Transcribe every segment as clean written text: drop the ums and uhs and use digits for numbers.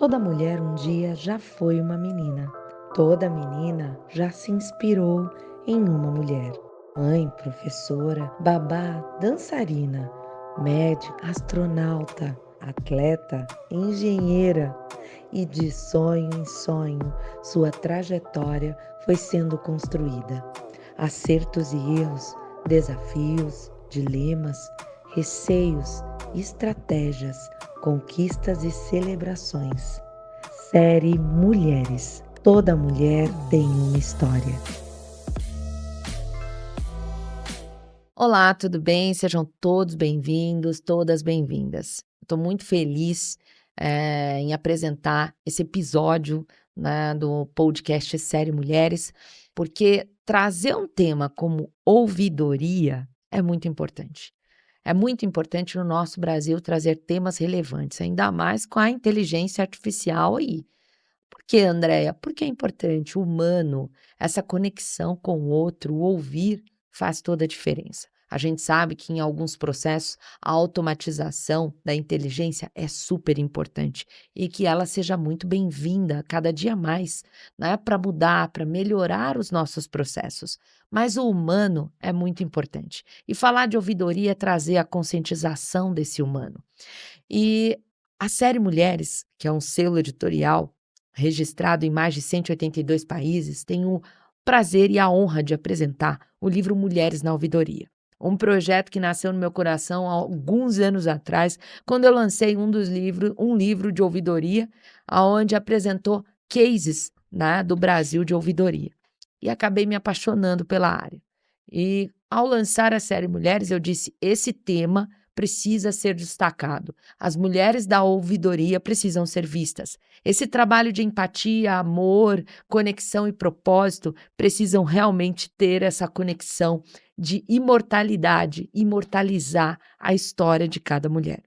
Toda mulher um dia já foi uma menina. Toda menina já se inspirou em uma mulher. Mãe, professora, babá, dançarina, médica, astronauta, atleta, engenheira. E de sonho em sonho, sua trajetória foi sendo construída. Acertos e erros, desafios, dilemas, receios, estratégias, conquistas e celebrações. Série Mulheres. Toda mulher tem uma história. Olá, tudo bem? Sejam todos bem-vindos, todas bem-vindas. Estou muito feliz em apresentar esse episódio, né, do podcast Série Mulheres, porque trazer um tema como ouvidoria é muito importante. É muito importante no nosso Brasil trazer temas relevantes, ainda mais com a inteligência artificial aí. Por que, Andréia? Porque é importante, o humano, essa conexão com o outro, o ouvir, faz toda a diferença. A gente sabe que em alguns processos a automatização da inteligência é super importante e que ela seja muito bem-vinda cada dia mais, né, para mudar, para melhorar os nossos processos. Mas o humano é muito importante. E falar de ouvidoria é trazer a conscientização desse humano. E a série Mulheres, que é um selo editorial registrado em mais de 182 países, tem o prazer e a honra de apresentar o livro Mulheres na Ouvidoria. Um projeto que nasceu no meu coração há alguns anos atrás, quando eu lancei um livro de ouvidoria, onde apresentou cases, né, do Brasil de ouvidoria. E acabei me apaixonando pela área. E ao lançar a série Mulheres, eu disse: esse tema precisa ser destacado. As mulheres da ouvidoria precisam ser vistas. Esse trabalho de empatia, amor, conexão e propósito precisam realmente ter essa conexão de imortalidade, imortalizar a história de cada mulher.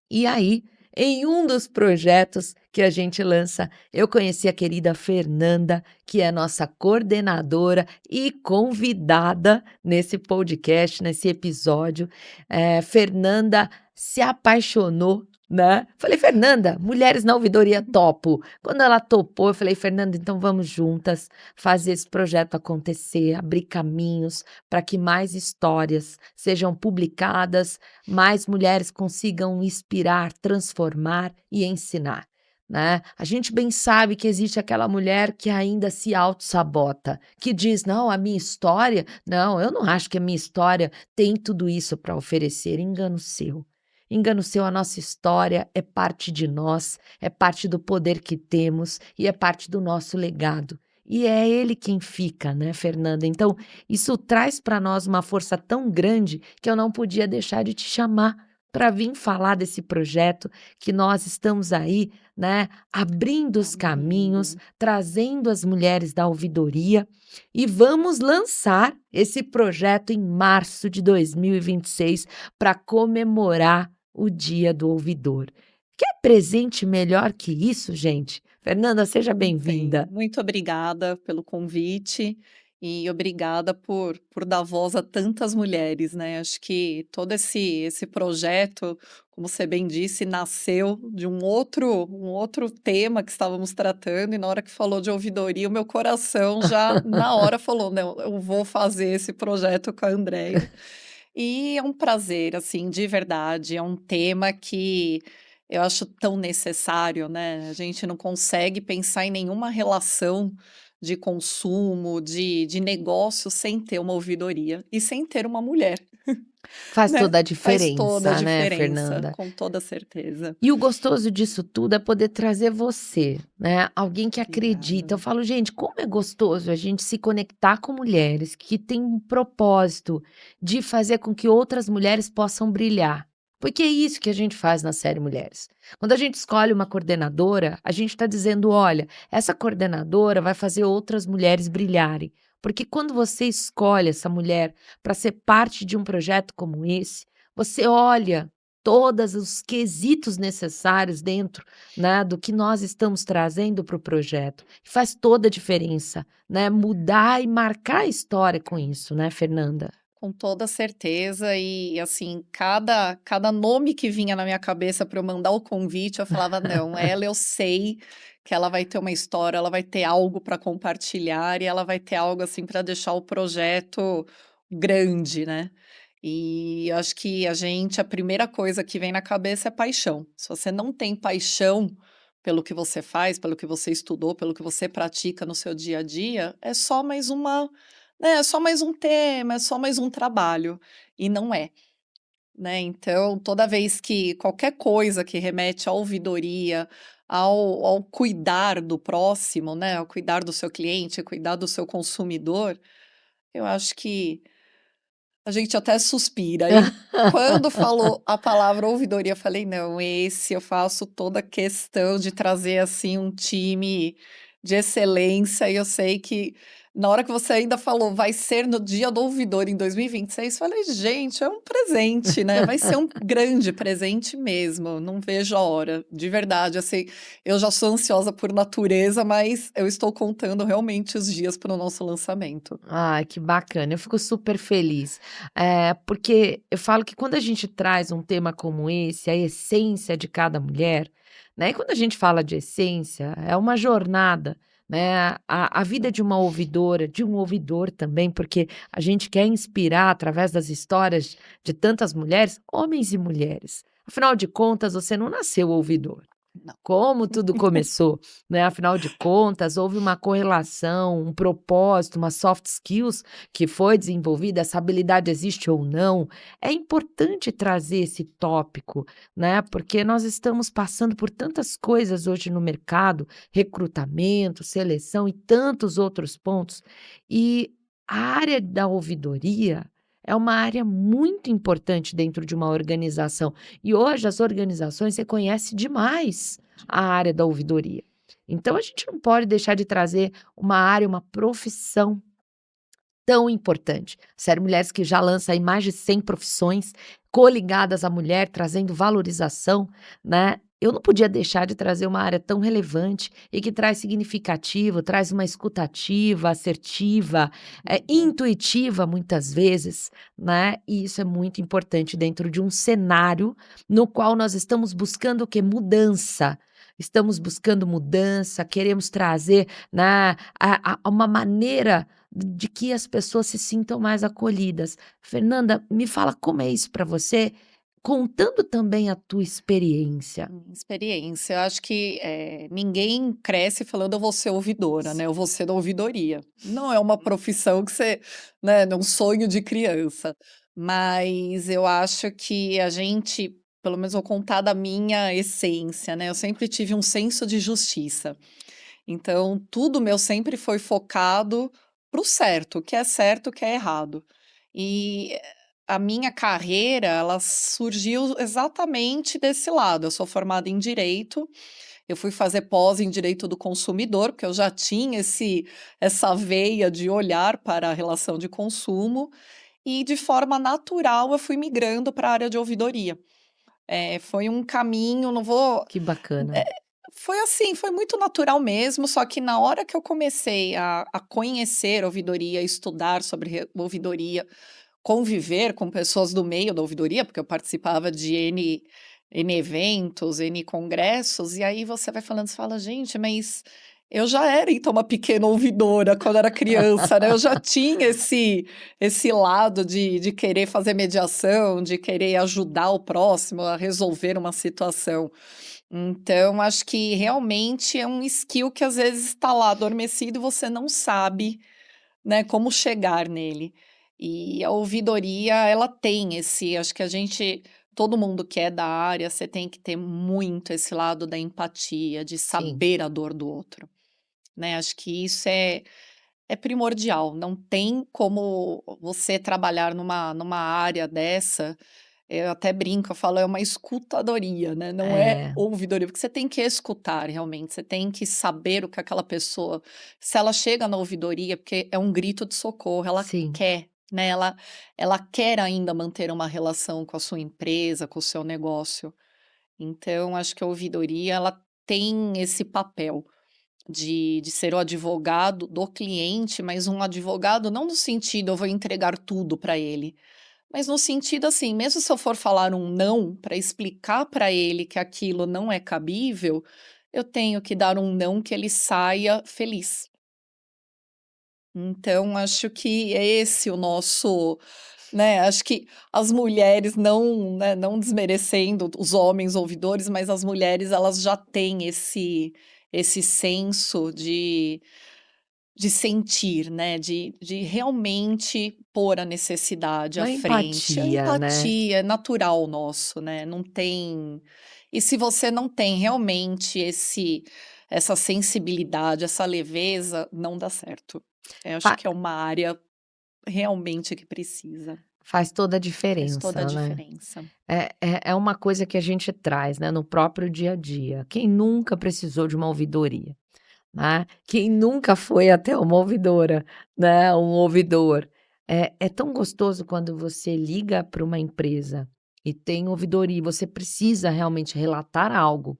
E aí, em um dos projetos que a gente lança, eu conheci a querida Fernanda, que é nossa coordenadora e convidada nesse podcast, nesse episódio. Fernanda se apaixonou, né? Falei: Fernanda, mulheres na ouvidoria topo. Quando ela topou, eu falei: Fernanda, então vamos juntas fazer esse projeto acontecer, abrir caminhos para que mais histórias sejam publicadas, mais mulheres consigam inspirar, transformar e ensinar, né? A gente bem sabe que existe aquela mulher que ainda se auto-sabota, que diz: não, a minha história, não, eu não acho que a minha história tem tudo isso para oferecer. Engano seu. Engano seu, a nossa história é parte de nós, é parte do poder que temos e é parte do nosso legado. E é ele quem fica, né, Fernanda? Então, isso traz para nós uma força tão grande que eu não podia deixar de te chamar para vir falar desse projeto que nós estamos aí, né, abrindo os caminhos, trazendo as mulheres da ouvidoria e vamos lançar esse projeto em março de 2026 para comemorar o Dia do Ouvidor. Quer presente melhor que isso, gente? Fernanda, seja Não tem. bem-vinda. Muito obrigada pelo convite e obrigada por dar voz a tantas mulheres, né. Acho que todo esse projeto, como você bem disse, nasceu de um outro tema que estávamos tratando e na hora que falou de ouvidoria, o meu coração já na hora falou: "Não, eu vou fazer esse projeto com a Andreia". E é um prazer, assim, de verdade, é um tema que eu acho tão necessário, né, a gente não consegue pensar em nenhuma relação de consumo, de negócio sem ter uma ouvidoria e sem ter uma mulher, Faz né. toda a Faz toda a diferença, né, diferença, Fernanda? com toda certeza. E o gostoso disso tudo é poder trazer você, né, alguém que Obrigada. acredita. Eu falo: "Gente, como é gostoso a gente se conectar com mulheres que têm um propósito de fazer com que outras mulheres possam brilhar", porque é isso que a gente faz na série Mulheres. Quando a gente escolhe uma coordenadora, a gente está dizendo: "Olha, essa coordenadora vai fazer outras mulheres brilharem", porque quando você escolhe essa mulher para ser parte de um projeto como esse, você olha todos os quesitos necessários dentro, né, do que nós estamos trazendo para o projeto. Faz toda a diferença, né, mudar e marcar a história com isso, né, Fernanda? Com toda certeza e, assim, cada nome que vinha na minha cabeça para eu mandar o convite, eu falava: "Não, ela eu sei que ela vai ter uma história, ela vai ter algo para compartilhar e ela vai ter algo, assim, para deixar o projeto grande", né. E eu acho que a primeira coisa que vem na cabeça é paixão. Se você não tem paixão pelo que você faz, pelo que você estudou, pelo que você pratica no seu dia a dia, é só mais uma é só mais um tema, é só mais um trabalho, e não é, né. Então, toda vez que qualquer coisa que remete à ouvidoria, ao cuidar do próximo, né, ao cuidar do seu cliente, cuidar do seu consumidor, eu acho que a gente até suspira. E quando falou a palavra ouvidoria, eu falei: "Não, esse eu faço toda questão de trazer, assim, um time de excelência", e eu sei que na hora que você ainda falou: "Vai ser no dia do ouvidor em 2026", eu falei: "Gente, é um presente, né, vai ser um grande presente mesmo, não vejo a hora", de verdade, assim, eu já sou ansiosa por natureza, mas eu estou contando realmente os dias para o nosso lançamento. Ai, que bacana, eu fico super feliz. Porque eu falo que quando a gente traz um tema como esse, a essência de cada mulher, né, e quando a gente fala de essência, é uma jornada, né, a vida de uma ouvidora, de um ouvidor também, porque a gente quer inspirar através das histórias de tantas mulheres, homens e mulheres. Afinal de contas, você não nasceu ouvidor. Não. Como tudo começou, né, afinal de contas, houve uma correlação, um propósito, uma soft skills que foi desenvolvida, essa habilidade existe ou não. É importante trazer esse tópico, né, porque nós estamos passando por tantas coisas hoje no mercado, recrutamento, seleção e tantos outros pontos, e a área da ouvidoria é uma área muito importante dentro de uma organização. E hoje as organizações reconhecem demais a área da ouvidoria. Então a gente não pode deixar de trazer uma área, uma profissão tão importante. Sério Mulheres que já lança aí mais de 100 profissões coligadas à mulher, trazendo valorização, né. Eu não podia deixar de trazer uma área tão relevante e que traz significativo, traz uma escutativa, assertiva, Uhum. intuitiva muitas vezes, né, e isso é muito importante dentro de um cenário no qual nós estamos buscando o quê? Mudança. Estamos buscando mudança, queremos trazer, né, a uma maneira de que as pessoas se sintam mais acolhidas. Fernanda, me fala como é isso para você, contando também a tua experiência. Experiência. Eu acho que, ninguém cresce falando: "Eu vou ser ouvidora", né, "Eu vou ser da ouvidoria". Não é uma profissão que você, né, não sonho de criança. Mas eu acho que a gente, pelo menos vou contar da minha essência, né, eu sempre tive um senso de justiça. Então tudo meu sempre foi focado para o certo, o que é errado. E a minha carreira, ela surgiu exatamente desse lado. Eu sou formada em direito, eu fui fazer pós em direito do consumidor, porque eu já tinha essa veia de olhar para a relação de consumo, e de forma natural eu fui migrando para a área de ouvidoria. Foi um caminho, não vou Que bacana. eh, foi assim, foi muito natural mesmo, só que na hora que eu comecei a conhecer ouvidoria, estudar sobre ouvidoria, conviver com pessoas do meio da ouvidoria, porque eu participava de N eventos, N congressos, e aí você vai falando, você fala: "Gente, mas eu já era então uma pequena ouvidora quando era criança, né, eu já tinha esse lado de querer fazer mediação, de querer ajudar o próximo a resolver uma situação". Então acho que realmente é um skill que às vezes está lá adormecido e você não sabe, né, como chegar nele. E a ouvidoria, ela tem esse acho que a gente todo mundo que é da área, você tem que ter muito esse lado da empatia, de Sim, saber a dor do outro, né, acho que isso é primordial, não tem como você trabalhar numa área dessa, eu até brinco, eu falo: "É uma escutadoria", né, não é é, ouvidoria, porque você tem que escutar realmente, você tem que saber o que aquela pessoa se ela chega na ouvidoria, porque é um grito de socorro, ela sim. quer, né, ela quer ainda manter uma relação com a sua empresa, com o seu negócio. Então acho que a ouvidoria, ela tem esse papel. de ser o advogado do cliente, mas um advogado não no sentido eu vou entregar tudo para ele, mas no sentido assim, mesmo se eu for falar um não para explicar para ele que aquilo não é cabível, eu tenho que dar um não que ele saia feliz. Então acho que é esse o nosso, né, acho que as mulheres não, né, não desmerecendo os homens ouvidores, mas as mulheres elas já têm esse senso de sentir, né, de realmente pôr a necessidade à Uma frente. A empatia, né. empatia é natural nosso, né, não tem e se você não tem realmente essa sensibilidade, essa leveza, não dá certo. Eu acho Fa que é uma área realmente que precisa. Faz toda a Faz toda a diferença, né. diferença. É uma coisa que a gente traz, né, no próprio dia a dia. Quem nunca precisou de uma ouvidoria, né? Quem nunca foi até uma ouvidora, né, um ouvidor. É tão gostoso quando você liga para uma empresa e tem ouvidoria e você precisa realmente relatar algo,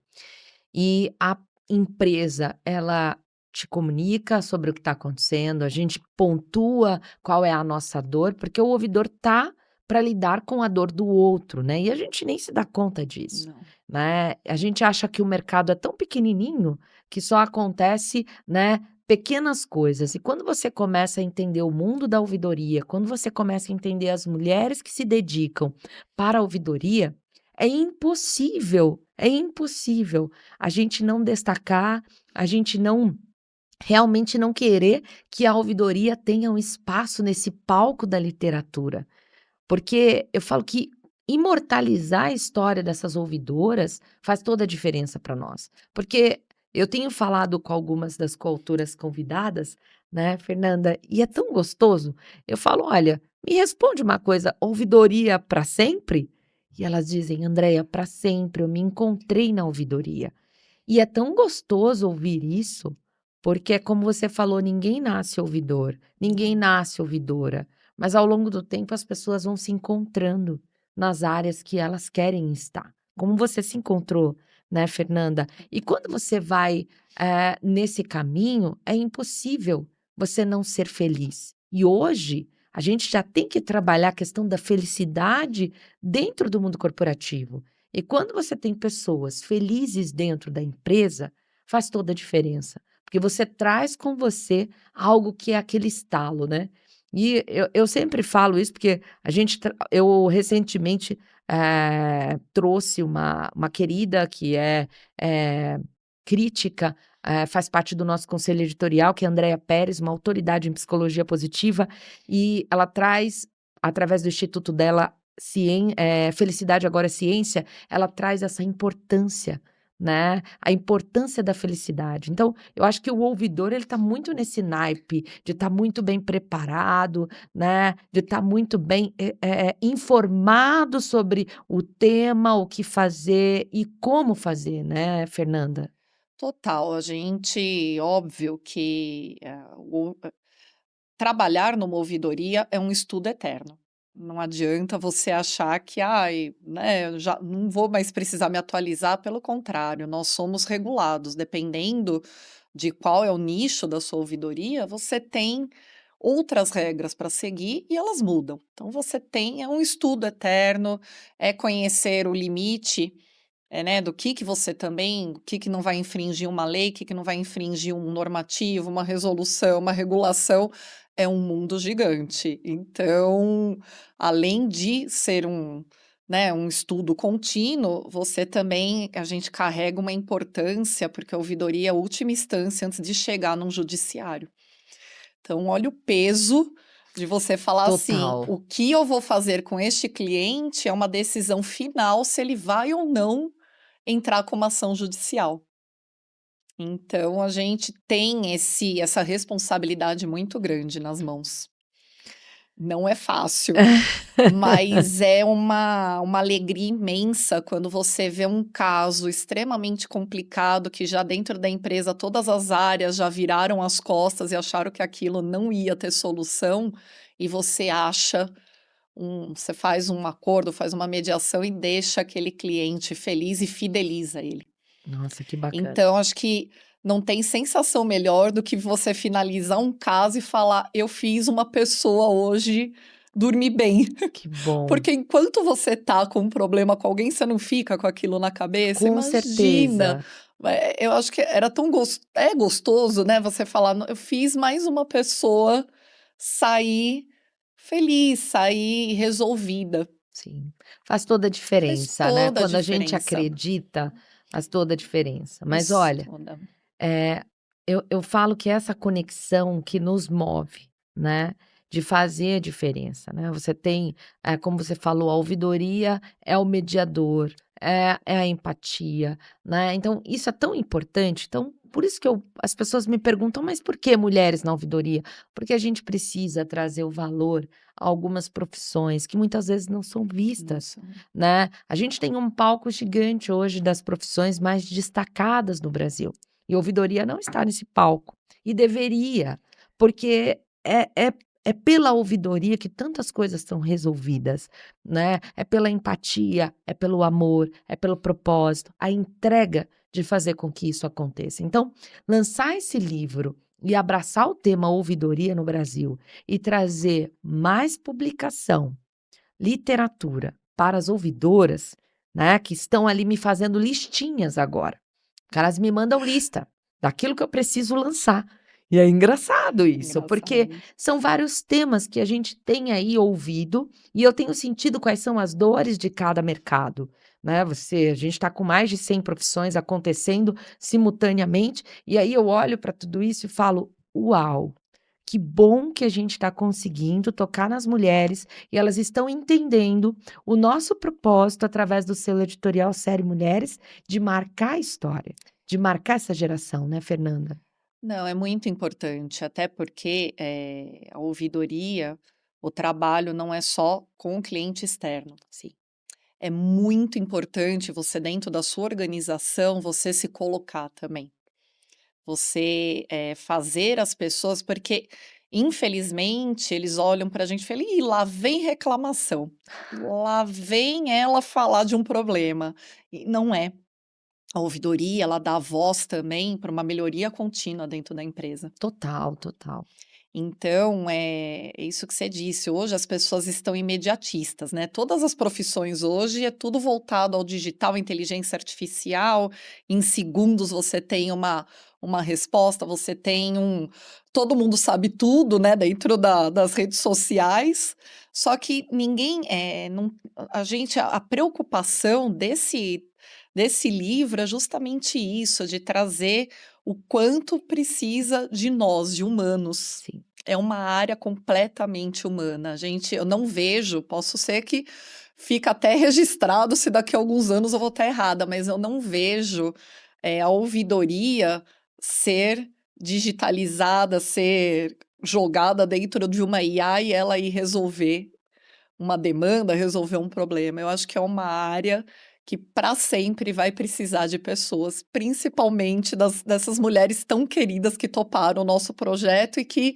e a empresa, ela te comunica sobre o que está acontecendo, a gente pontua qual é a nossa dor, porque o ouvidor tá para lidar com a dor do outro, né, e a gente nem se dá conta disso, Não. né. A gente acha que o mercado é tão pequenininho, que só acontece, né, pequenas coisas. E quando você começa a entender o mundo da ouvidoria, quando você começa a entender as mulheres que se dedicam para a ouvidoria, é impossível a gente não destacar, a gente não realmente não querer que a ouvidoria tenha um espaço nesse palco da literatura. Porque eu falo que imortalizar a história dessas ouvidoras faz toda a diferença para nós. Porque eu tenho falado com algumas das coautoras convidadas, né, Fernanda, e é tão gostoso. Eu falo: "Olha, me responde uma coisa, ouvidoria para sempre?" E elas dizem: "Andréia, para sempre, eu me encontrei na ouvidoria." E é tão gostoso ouvir isso, porque é como você falou, ninguém nasce ouvidor, ninguém Não. nasce ouvidora, mas ao longo do tempo as pessoas vão se encontrando nas áreas que elas querem estar, como você se encontrou, né, Fernanda? E quando você vai, nesse caminho, é impossível você não ser feliz. E hoje, a gente já tem que trabalhar a questão da felicidade dentro do mundo corporativo. E quando você tem pessoas felizes dentro da empresa, faz toda a diferença, porque você traz com você algo que é aquele estalo, né. E eu sempre falo isso, porque eu recentemente, trouxe uma querida que é crítica, faz parte do nosso conselho editorial, que é a Andréia Pérez, uma autoridade em psicologia positiva, e ela traz, através do instituto dela, Felicidade Agora é Ciência, ela traz essa importância, né, a importância da felicidade. Então, eu acho que o ouvidor ele está muito nesse naipe de estar muito bem preparado, né, de estar muito bem, informado sobre o tema, o que fazer e como fazer, né, Fernanda? Total, a gente óbvio que, trabalhar numa ouvidoria é um estudo eterno. Não adianta você achar que: "Ai, né, eu já não vou mais precisar me atualizar", pelo contrário, nós somos regulados, dependendo de qual é o nicho da sua ouvidoria, você tem outras regras para seguir e elas mudam. Então você tem é um estudo eterno, é conhecer o limite, né, do que você também o que que não vai infringir uma lei, o que que não vai infringir um normativo, uma resolução, uma regulação, é um mundo gigante. Então, além de ser um, né, um estudo contínuo, você também a gente carrega uma importância, porque a ouvidoria é a última instância antes de chegar num judiciário. Então olha o peso de você falar assim: Total. "O que eu vou fazer com este cliente é uma decisão final se ele vai ou não entrar com uma ação judicial". Então a gente tem essa responsabilidade muito grande nas mãos. Não é fácil, mas é uma alegria imensa quando você vê um caso extremamente complicado que já dentro da empresa todas as áreas já viraram as costas e acharam que aquilo não ia ter solução, e você acha você faz um acordo, faz uma mediação e deixa aquele cliente feliz e fideliza ele. Nossa, que bacana. Então acho que não tem sensação melhor do que você finalizar um caso e falar: "Eu fiz uma pessoa hoje dormir bem". Que bom. Porque enquanto você tá com um problema com alguém, você não fica com aquilo na cabeça? Com Imagina, certeza. eu acho que era tão gostoso, né, você falar: "No eu fiz mais uma pessoa sair feliz, sair resolvida". Sim, faz toda a Faz diferença, né, toda a quando a gente diferença. acredita, faz toda a diferença. Mas Faz olha, toda. eh, eu falo que essa conexão que nos move, né, de fazer a diferença, né, você tem, como você falou, a ouvidoria é o mediador, é a empatia, né, então isso é tão importante, então por isso que as pessoas me perguntam: "Mas por que mulheres na ouvidoria?" Porque a gente precisa trazer o valor a algumas profissões que muitas vezes não são vistas, Nossa, né. A gente tem um palco gigante hoje das profissões mais destacadas no Brasil. E ouvidoria não está nesse palco, e deveria, porque é pela ouvidoria que tantas coisas são resolvidas, né, é pela empatia, é pelo amor, é pelo propósito, a entrega de fazer com que isso aconteça. Então, lançar esse livro e abraçar o tema ouvidoria no Brasil e trazer mais publicação, literatura para as ouvidoras, né, que estão ali me fazendo listinhas agora. Que elas me mandam lista daquilo que eu preciso lançar. E é engraçado isso, porque engraçado. são vários temas que a gente tem aí ouvido e eu tenho sentido quais são as dores de cada mercado, né? A gente está com mais de 100 profissões acontecendo simultaneamente, e aí eu olho para tudo isso e falo: "Uau, que bom que a gente está conseguindo tocar nas mulheres e elas estão entendendo o nosso propósito através do selo editorial Série Mulheres de marcar a história, de marcar essa geração, né, Fernanda?" Não, é muito importante, até porque, a ouvidoria, o trabalho não é só com o cliente externo. Sim, É muito importante você, dentro da sua organização, você se colocar também. Você, fazer as pessoas porque, infelizmente, eles olham para a gente e falam: "Ih, lá vem reclamação, lá vem ela falar de um problema", e não é. A ouvidoria, ela dá voz também para uma melhoria contínua dentro da empresa. total, total. Então, é isso que você disse, hoje as pessoas estão imediatistas, né, todas as profissões hoje é tudo voltado ao digital, inteligência artificial, em segundos você tem uma resposta, você tem todo mundo sabe tudo, né, dentro das redes sociais, só que ninguém, não a preocupação desse livro é justamente isso, de trazer o quanto precisa de nós, de humanos. Sim. É uma área completamente humana. Eu não vejo, posso ser que fica até registrado se daqui a alguns anos eu vou estar errada, mas eu não vejo, a ouvidoria ser digitalizada, ser jogada dentro de uma IA e ela ir resolver uma demanda, resolver um problema. Eu acho que é uma área que para sempre vai precisar de pessoas, principalmente dessas mulheres tão queridas que toparam o nosso projeto e que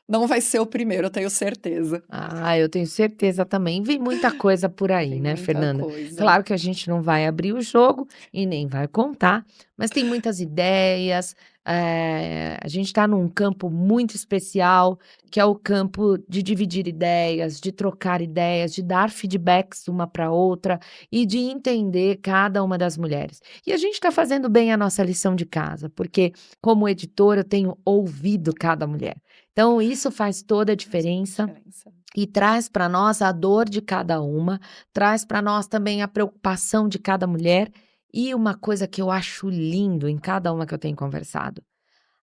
não vai ser o primeiro, eu tenho certeza. Ah, eu tenho certeza também. Vem muita coisa por aí, Tem né, muita Fernanda? coisa. Claro que a gente não vai abrir o jogo e nem vai contar, mas tem muitas ideias. A gente está num campo muito especial, que é o campo de dividir ideias, de trocar ideias, de dar feedbacks uma para outra e de entender cada uma das mulheres. E a gente está fazendo bem a nossa lição de casa, porque, como editora, eu tenho ouvido cada mulher. Então, isso faz toda a Faz muita diferença. diferença. E traz para nós a dor de cada uma, traz para nós também a preocupação de cada mulher, e uma coisa que eu acho lindo em cada uma que eu tenho conversado,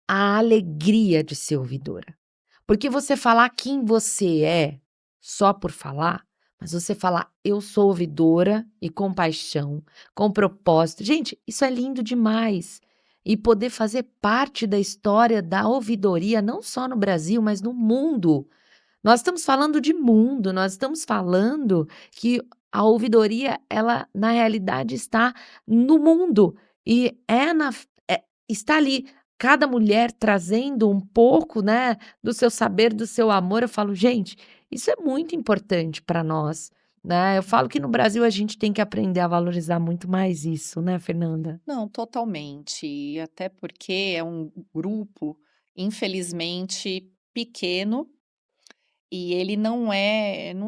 a alegria de ser ouvidora. Porque você falar quem você é, só por falar, mas você falar: "Eu sou ouvidora", e com paixão, com propósito. Gente, isso é lindo demais. E poder fazer parte da história da ouvidoria, não só no Brasil, mas no mundo. Nós estamos falando de mundo, nós estamos falando que a ouvidoria, ela na realidade está no mundo e está ali, cada mulher trazendo um pouco, né, do seu saber, do seu amor. Eu falo: "Gente, isso é muito importante para nós", né. Eu falo que no Brasil a gente tem que aprender a valorizar muito mais isso, né, Fernanda? Não, totalmente. E até porque é um grupo, infelizmente, pequeno e ele não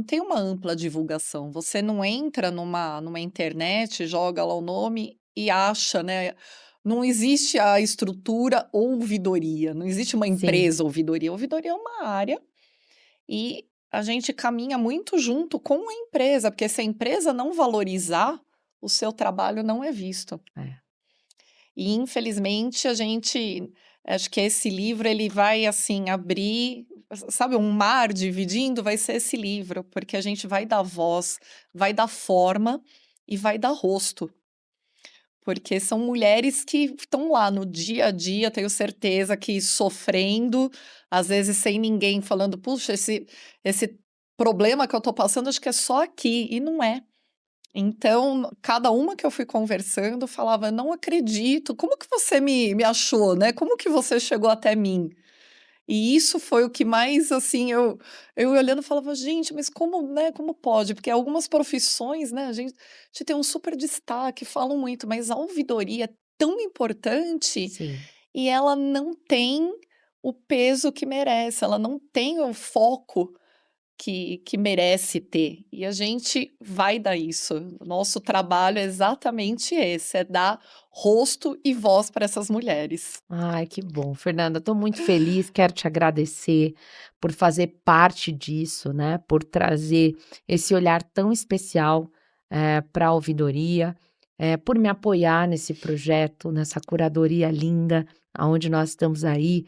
tem uma ampla divulgação. Você não entra numa internet, joga lá o nome e acha, né, não existe a estrutura ouvidoria, não existe uma Sim, empresa ouvidoria. Ouvidoria é uma área e a gente caminha muito junto com a empresa, porque se a empresa não valorizar, o seu trabalho não é visto. é. E infelizmente a gente acho que esse livro ele vai, assim, abrir, sabe, um mar dividindo, vai ser esse livro, porque a gente vai dar voz, vai dar forma e vai dar rosto, porque são mulheres que estão lá no dia a dia, tenho certeza que sofrendo, às vezes sem ninguém falando: "Puxa, esse problema que eu tô passando acho que é só aqui", e não é. Então, cada uma que eu fui conversando falava: "Não acredito, como que você me achou, né, como que você chegou até mim?". E isso foi o que mais, assim, eu olhando falava: "Gente, mas como, né, como pode?". Porque algumas profissões, né, a gente tem um super destaque, falam muito, mas a ouvidoria é tão importante Sim. e ela não tem o peso que merece, ela não tem o foco que merece ter, e a gente vai dar isso. O nosso trabalho é exatamente esse, é dar rosto e voz para essas mulheres. Ai, que bom, Fernanda, estou muito feliz, quero te agradecer por fazer parte disso, né, por trazer esse olhar tão especial, pra ouvidoria, por me apoiar nesse projeto, nessa curadoria linda, aonde nós estamos aí,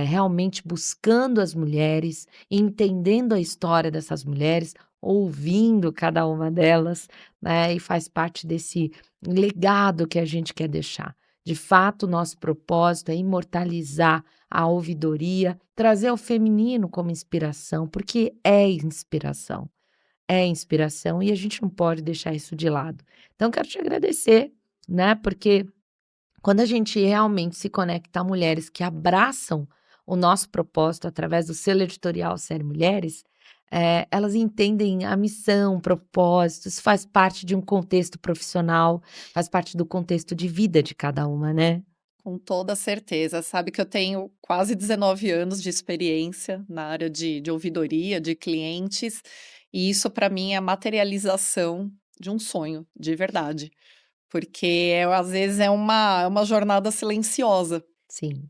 realmente buscando as mulheres, entendendo a história dessas mulheres, ouvindo cada uma delas, né, e faz parte desse legado que a gente quer deixar. De fato, o nosso propósito é imortalizar a ouvidoria, trazer o feminino como inspiração, porque é inspiração e a gente não pode deixar isso de lado. Então, quero te agradecer, né, porque quando a gente realmente se conecta a mulheres que abraçam o nosso propósito através do selo editorial Série Mulheres, elas entendem a missão, o propósito, isso faz parte de um contexto profissional, faz parte do contexto de vida de cada uma, né? Com toda certeza. Sabe que eu tenho quase 19 anos de experiência na área de ouvidoria, de clientes, e isso para mim é a materialização de um sonho, de verdade. Porque às vezes é uma jornada silenciosa. Sim.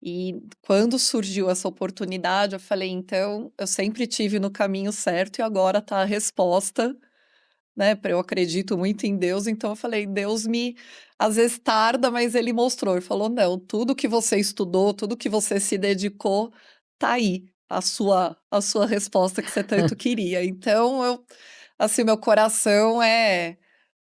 E quando surgiu essa oportunidade, eu falei: "Então, eu sempre tive no caminho certo e agora está a resposta", né, eu acredito muito em Deus, então eu falei: "Deus me às vezes tarda, mas ele mostrou", ele falou: "Não, tudo que você estudou, tudo que você se dedicou, tá aí, a sua resposta que você tanto queria". Então eu assim, meu coração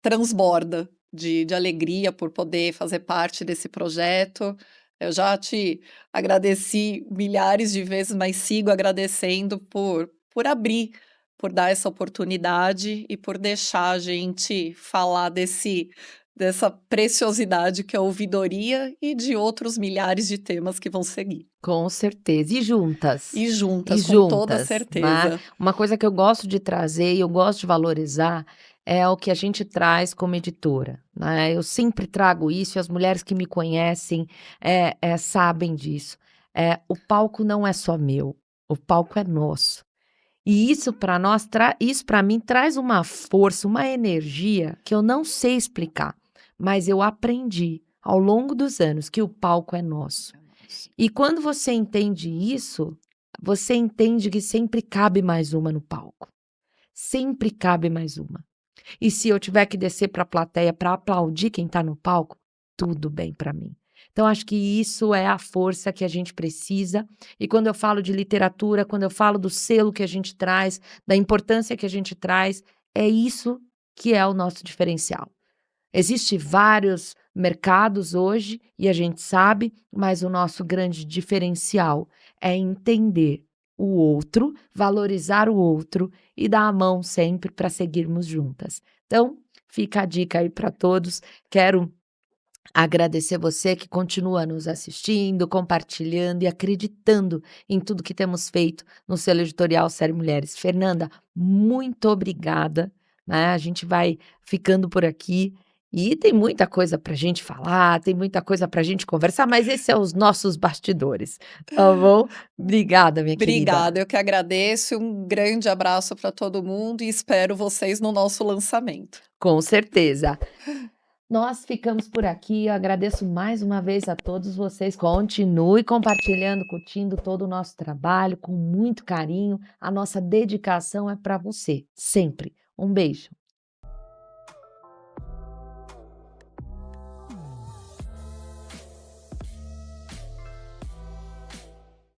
transborda de alegria por poder fazer parte desse projeto. Eu já te agradeci milhares de vezes, mas sigo agradecendo por abrir, por dar essa oportunidade e por deixar a gente falar dessa preciosidade que é a ouvidoria e de outros milhares de temas que vão seguir. Com certeza. E juntas. E E juntas, com toda juntas, né. certeza. Uma coisa que eu gosto de trazer e eu gosto de valorizar, é o que a gente traz como editora, né. Eu sempre trago isso e as mulheres que me conhecem, sabem disso. O palco não é só meu, o palco é nosso. E isso para nós isso para mim traz uma força, uma energia que eu não sei explicar, mas eu aprendi ao longo dos anos que o palco é nosso. É nosso. E quando você entende isso, você entende que sempre cabe mais uma no palco, sempre cabe mais uma. E se eu tiver que descer para a plateia para aplaudir quem está no palco, tudo bem para mim. Então acho que isso é a força que a gente precisa, e quando eu falo de literatura, quando eu falo do selo que a gente traz, da importância que a gente traz, é isso que é o nosso diferencial. Existe vários mercados hoje e a gente sabe, mas o nosso grande diferencial é entender o outro, valorizar o outro e dar a mão sempre para seguirmos juntas. Então, fica a dica aí para todos. Quero Agradecer você que continua nos assistindo, compartilhando e acreditando em tudo que temos feito no selo editorial Série Mulheres. Fernanda, muito obrigada, né, a gente vai ficando por aqui e tem muita coisa para a gente falar, tem muita coisa para a gente conversar, mas esse são os nossos bastidores, tá bom? Obrigada, minha querida. Obrigada, eu que agradeço, um grande abraço para todo mundo e espero vocês no nosso lançamento. Com certeza. Nós ficamos por aqui. Eu agradeço mais uma vez a todos vocês. Continue compartilhando, curtindo todo o nosso trabalho com muito carinho. A nossa dedicação é para você, sempre. Um beijo.